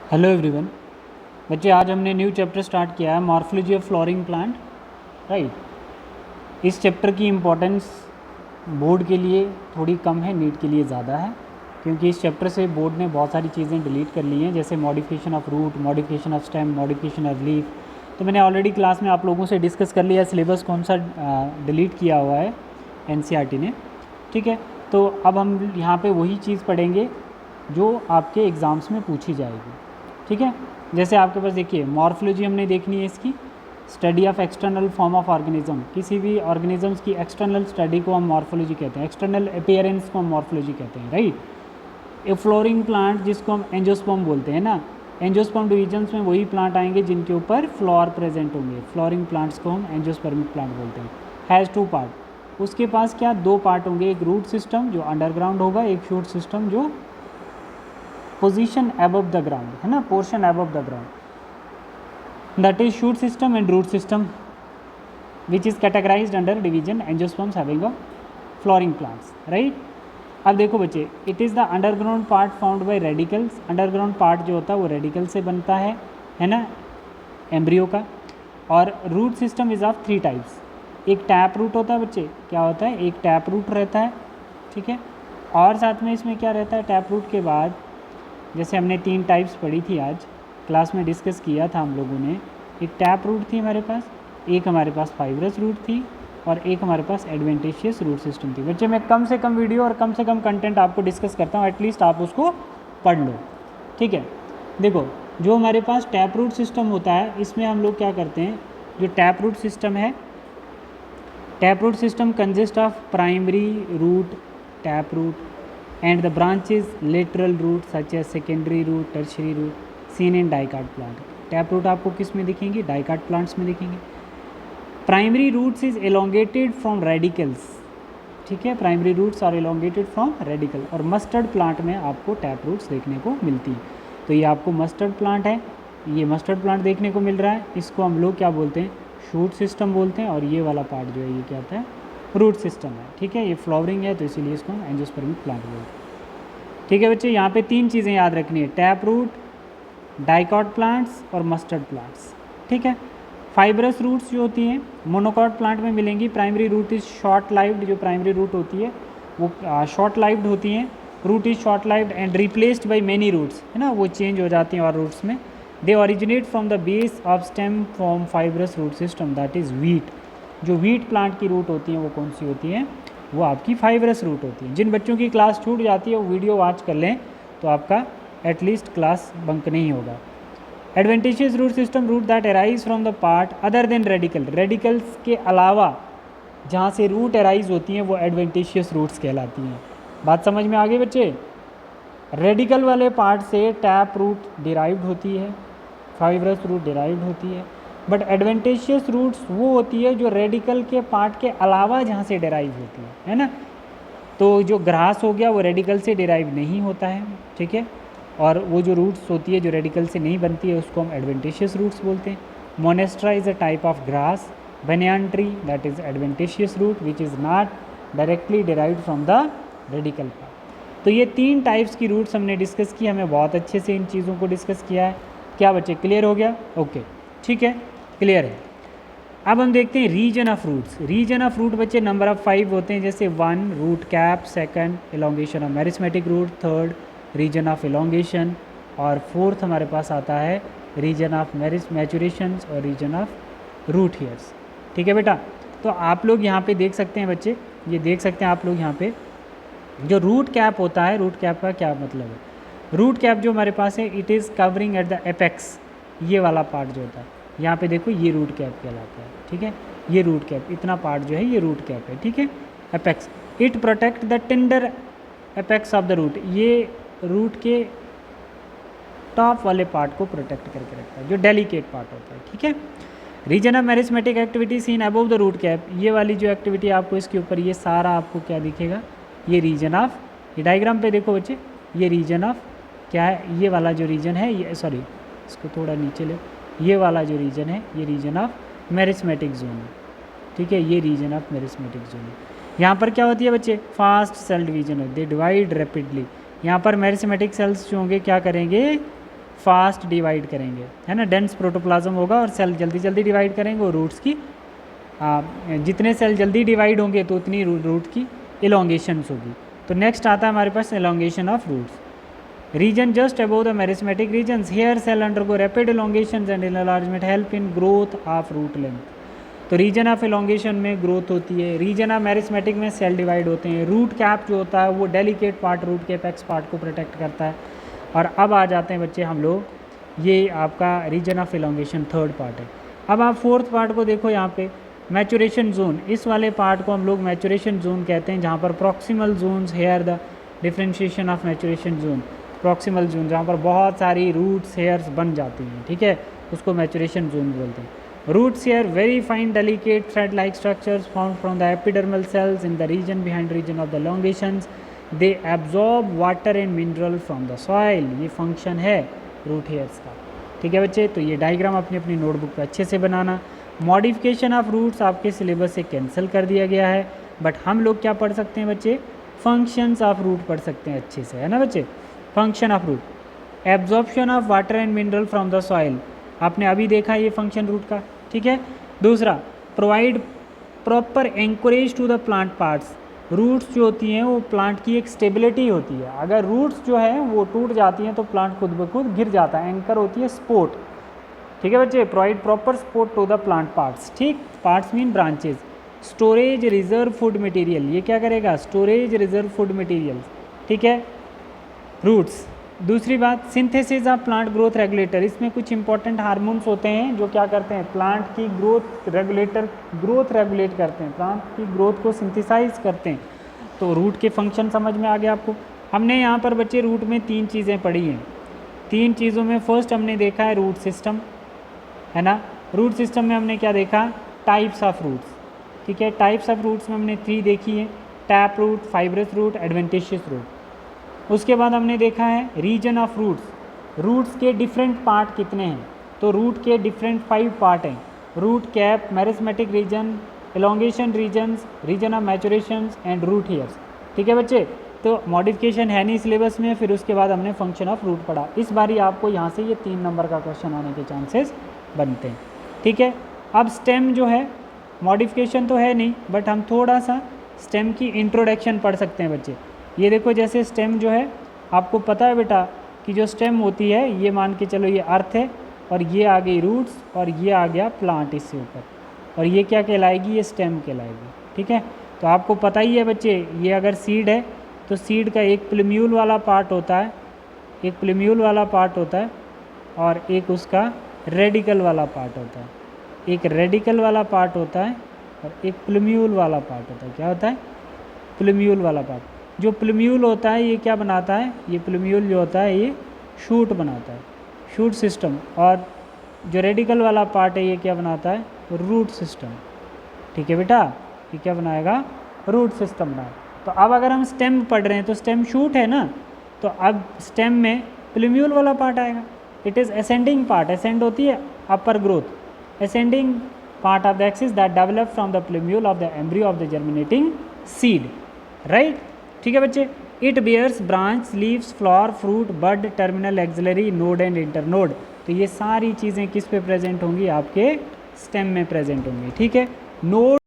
Hello everyone. बच्चे आज हमने न्यू चैप्टर स्टार्ट किया है morphology of flowering plant. Right. इस चैप्टर की इम्पोर्टेंस बोर्ड के लिए थोड़ी कम है, नीट के लिए ज़्यादा है, क्योंकि इस चैप्टर से बोर्ड ने बहुत सारी चीज़ें डिलीट कर ली हैं, जैसे modification of root, modification of stem, modification of leaf. तो मैंने ऑलरेडी क्लास में आप लोगों से डिस्कस कर लिया सिलेबस कौन सा डिलीट किया हुआ है एनसीईआरटी ने। ठीक है, तो अब हम यहाँ पे वही चीज़ पढ़ेंगे जो आपके एग्ज़ाम्स में पूछी जाएगी। ठीक है, जैसे आपके पास देखिए मॉर्फोलॉजी हमने देखनी है इसकी, study of external form of organism. किसी भी ऑर्गेनिजम्स की एक्सटर्नल स्टडी को हम मॉर्फोलॉजी कहते हैं, एक्सटर्नल अपीयरेंस को हम मॉर्फोलॉजी कहते हैं। राइट। ए फ्लोरिंग प्लांट जिसको हम एंजियोस्पर्म बोलते हैं ना, एंजियोस्पर्म डिविजन्स में वही प्लांट आएंगे जिनके ऊपर फ्लावर प्रेजेंट होंगे। फ्लोरिंग प्लांट्स को हम एंजियोस्पर्मिक प्लांट बोलते हैं। हैज़ टू पार्ट, उसके पास क्या दो पार्ट होंगे, एक रूट सिस्टम जो अंडरग्राउंड होगा, एक शूट सिस्टम जो पोजीशन अबव द ग्राउंड है ना, portion above the ground, that is shoot system and root system which is categorised under division angiosperms having a flowering plants. Right. अब देखो बच्चे, it is the underground part found by radicals. Underground part जो होता है वो radical से बनता है ना, एम्ब्रियो का। और root system is of three types. एक टैप रूट होता है बच्चे, क्या होता है, एक टैप रूट रहता है। ठीक है, और साथ में इसमें क्या रहता है, टैप रूट के बाद जैसे हमने तीन टाइप्स पढ़ी थी आज क्लास में, डिस्कस किया था हम लोगों ने। एक टैप रूट थी हमारे पास, एक हमारे पास फाइब्रस रूट थी, और एक हमारे पास एडवेंटिशियस रूट सिस्टम थी। बच्चे मैं कम से कम वीडियो और कम से कम कंटेंट आपको डिस्कस करता हूँ, एटलीस्ट आप उसको पढ़ लो। ठीक है, देखो जो हमारे पास टैप रूट सिस्टम होता है, इसमें हम लोग क्या करते हैं, जो टैप रूट सिस्टम है, tap root system consist of primary root, tap root, and the branches lateral root such as secondary root, tertiary root seen in dicot plant. Tap root आपको किस में दिखेंगे, डाइकाट प्लांट्स में दिखेंगे। Primary roots is elongated from radicals. ठीक है, primary roots are elongated from radical. और mustard plant में आपको टैप रूट्स देखने को मिलती है। तो ये आपको मस्टर्ड प्लांट है, ये मस्टर्ड प्लांट देखने को मिल रहा है, इसको हम लोग क्या बोलते हैं, शूट सिस्टम बोलते हैं। और ये वाला पार्ट जो है ये क्या होता है, रूट सिस्टम है। ठीक है, ये फ्लावरिंग है तो इसीलिए इसको हम एंजियोस्पर्मिक प्लांट बोलते हैं। ठीक है बच्चे, यहाँ पे तीन चीज़ें याद रखनी है, टैप रूट, डाइकॉट प्लांट्स और मस्टर्ड प्लांट्स। ठीक है, फाइब्रस रूट्स जो होती हैं मोनोकॉट प्लांट में मिलेंगी। Primary root is short lived, जो प्राइमरी रूट होती है वो शॉर्ट लाइव्ड होती हैं। Root is short lived and replaced by many roots, है ना, वो चेंज हो जाती हैं और रूट्स में। They originate from the base of stem from fibrous root system, that is wheat. जो वीट प्लांट की रूट होती हैं वो कौन सी होती हैं, वो आपकी फाइब्रस रूट होती है। जिन बच्चों की क्लास छूट जाती है वो वीडियो वॉच कर लें तो आपका एटलीस्ट क्लास बंक नहीं होगा। Adventitious root system, root that arise from the part other than radical, radicals के अलावा जहाँ से रूट अराइज होती हैं वो एडवेंटिशियस रूट्स कहलाती हैं। बात समझ में आ गई बच्चे। रेडिकल वाले पार्ट से टैप रूट डिराइव्ड होती है, फाइब्रस रूट डिराइव्ड होती है, बट एडवेंटिशियस रूट्स वो होती है जो रेडिकल के पार्ट के अलावा जहाँ से डिराइव होती है ना। तो जो ग्रास हो गया वो रेडिकल से डिराइव नहीं होता है। ठीक है, और वो जो रूट्स होती है जो रेडिकल से नहीं बनती है उसको हम एडवेंटिशियस रूट्स बोलते हैं। Monstera is a type of grass, banyan tree that is adventitious root which is not directly derived from the radicle part. तो ये तीन टाइप्स की रूट्स हमने डिस्कस की, हमें बहुत अच्छे से इन चीज़ों को डिस्कस किया है। क्या बच्चे क्लियर हो गया? ओके, ठीक है, क्लियर है। अब हम देखते हैं region of roots. Region of root बच्चे नंबर ऑफ 5 होते हैं, जैसे 1 root cap, second elongation of meristematic root, third region of elongation, और फोर्थ हमारे पास आता है रीजन ऑफ मैचुरेशन और रीजन ऑफ रूट हेयर्स। ठीक है बेटा, तो आप लोग यहाँ पे देख सकते हैं बच्चे, ये देख सकते हैं आप लोग यहाँ पे जो रूट कैप होता है, रूट कैप का क्या मतलब है, रूट कैप जो हमारे पास है it is covering at the apex, ये वाला पार्ट जो होता है यहाँ पे देखो ये रूट कैप कहलाता है। ठीक है, ये रूट कैप, इतना पार्ट जो है ये रूट कैप है। ठीक है, apex, it protect the tender apex of the root, ये रूट के टॉप वाले पार्ट को प्रोटेक्ट करके रखता है, जो डेलिकेट पार्ट होता है। ठीक है, region of meristematic activity seen above the root cap, ये वाली जो एक्टिविटी आपको इसके ऊपर ये सारा आपको क्या दिखेगा, ये रीजन ऑफ, ये डायग्राम पे देखो बच्चे, ये रीजन ऑफ क्या है, ये वाला जो रीजन है, ये सॉरी इसको थोड़ा नीचे ले, ये वाला जो रीजन है ये रीजन ऑफ मेरिस्मेटिक जोन है। ठीक है, ये रीजन ऑफ मेरिस्मेटिक जोन है। यहाँ पर क्या होती है बच्चे, फास्ट सेल डिवीजन है, दे डिवाइड रैपिडली। यहाँ पर मेरिस्मेटिक सेल्स जो होंगे क्या करेंगे, फास्ट डिवाइड करेंगे, है ना, डेंस प्रोटोप्लाज्म होगा और सेल जल्दी जल्दी डिवाइड करेंगे और रूट्स की जितने सेल जल्दी डिवाइड होंगे तो उतनी रूट की इलोंगेशंस होगी। तो नेक्स्ट आता है हमारे पास elongation of roots. Region just above the meristematic regions, hair cell undergo rapid elongation and enlargement help in growth of root length. तो रीजन ऑफ इलोंगेशन में ग्रोथ होती है, रीजन ऑफ मेरिस्मेटिक में सेल डिवाइड होते हैं, root cap जो होता है वो डेलिकेट पार्ट रूट के एपेक्स पार्ट को प्रोटेक्ट करता है। और अब आ जाते हैं बच्चे हम लोग, ये आपका region of elongation third part है। अब आप फोर्थ पार्ट को देखो यहाँ पे, मैचुरेशन जोन, इस वाले पार्ट को हम लोग मैचुरेशन जोन कहते हैं, जहाँ पर proximal zones here the differentiation of maturation zone, proximal zone जहाँ पर बहुत सारी रूट्स हेयर्स बन जाती हैं, ठीक है, उसको मैचुरेशन जोन बोलते हैं। Roots here very fine delicate thread-like structures formed from the epidermal cells in the region behind region of the elongations. They absorb water and mineral from the soil. ये function है root hairs का, ठीक है बच्चे। तो ये diagram अपनी अपनी नोटबुक पे अच्छे से बनाना। मॉडिफिकेशन ऑफ रूट्स आपके सिलेबस से कैंसिल कर दिया गया है, बट हम लोग क्या पढ़ सकते हैं बच्चे, फंक्शंस ऑफ रूट पढ़ सकते हैं अच्छे से, है ना बच्चे। Function of root, absorption of water and mineral from the soil, आपने अभी देखा ये फंक्शन रूट का, ठीक है। दूसरा, provide proper anchorage to the plant parts, roots जो होती हैं वो प्लांट की एक स्टेबिलिटी होती है, अगर रूट्स जो है वो टूट जाती हैं तो प्लांट खुद ब खुद गिर जाता है, एंकर होती है सपोर्ट, ठीक है बच्चे। Provide proper support to the plant parts, ठीक, parts mean branches. Storage reserve food material, ये क्या करेगा, स्टोरेज रिजर्व फूड मटेरियल, ठीक है, रूट्स। दूसरी बात, synthesis of plant growth regulator, इसमें कुछ इंपॉर्टेंट हार्मोन्स होते हैं जो क्या करते हैं, प्लांट की ग्रोथ रेगुलेट करते हैं, प्लांट की ग्रोथ को सिंथेसाइज करते हैं। तो रूट के फंक्शन समझ में आ गया आपको। हमने यहाँ पर बच्चे रूट में 3 चीज़ें पढ़ी हैं, 3 चीज़ों में फर्स्ट हमने देखा है रूट सिस्टम, है ना। रूट सिस्टम में हमने क्या देखा, टाइप्स ऑफ रूट्स, ठीक है। टाइप्स ऑफ रूट्स में हमने 3 देखी है, tap root, fibrous root, adventitious root. उसके बाद हमने देखा है रीजन ऑफ रूट्स, रूट्स के डिफरेंट पार्ट कितने हैं, तो रूट के डिफरेंट 5 पार्ट हैं, root cap, meristematic region, elongation regions, region of maturations and root hairs, ठीक है बच्चे। तो मॉडिफिकेशन है नहीं सिलेबस में, फिर उसके बाद हमने फंक्शन ऑफ रूट पढ़ा। इस बारी आपको यहाँ से ये 3 नंबर का क्वेश्चन आने के चांसेस बनते हैं, ठीक है। अब स्टेम जो है, मॉडिफिकेशन तो है नहीं, बट हम थोड़ा सा स्टेम की इंट्रोडक्शन पढ़ सकते हैं बच्चे। ये देखो, जैसे स्टेम जो है, आपको पता है बेटा कि जो स्टेम होती है, ये मान के चलो ये अर्थ है और ये आ गई रूट्स और ये आ गया प्लांट इससे ऊपर, और ये क्या कहलाएगी, ये स्टेम कहलाएगी, ठीक है। तो आपको पता ही है बच्चे, ये अगर सीड है तो सीड का एक प्लूम्यूल वाला पार्ट होता है, एक प्लूम्यूल वाला पार्ट होता है और एक उसका रेडिकल वाला पार्ट होता है, एक रेडिकल वाला पार्ट होता है और एक प्लूम्यूल वाला पार्ट होता है। क्या होता है, प्लूम्यूल वाला पार्ट। जो प्लूम्यूल होता है ये क्या बनाता है, ये प्लूम्यूल जो होता है ये शूट बनाता है, शूट सिस्टम, और जो रेडिकल वाला पार्ट है ये क्या बनाता है, रूट सिस्टम, ठीक है बेटा, ये क्या बनाएगा, रूट सिस्टम बनाए। तो अब अगर हम स्टेम पढ़ रहे हैं तो स्टेम शूट है ना, तो अब स्टेम में प्लूम्यूल वाला पार्ट आएगा, it is ascending part, ascend होती है upper growth, ascending part of the axis that develop from the plumule of the embryo of the germinating seed, right, ठीक है बच्चे। It bears branch, leaves, flower, fruit, bud, terminal, axillary, node and internode. तो ये सारी चीज़ें किस पे present होंगी, आपके स्टेम में प्रेजेंट होंगी, ठीक है। नोड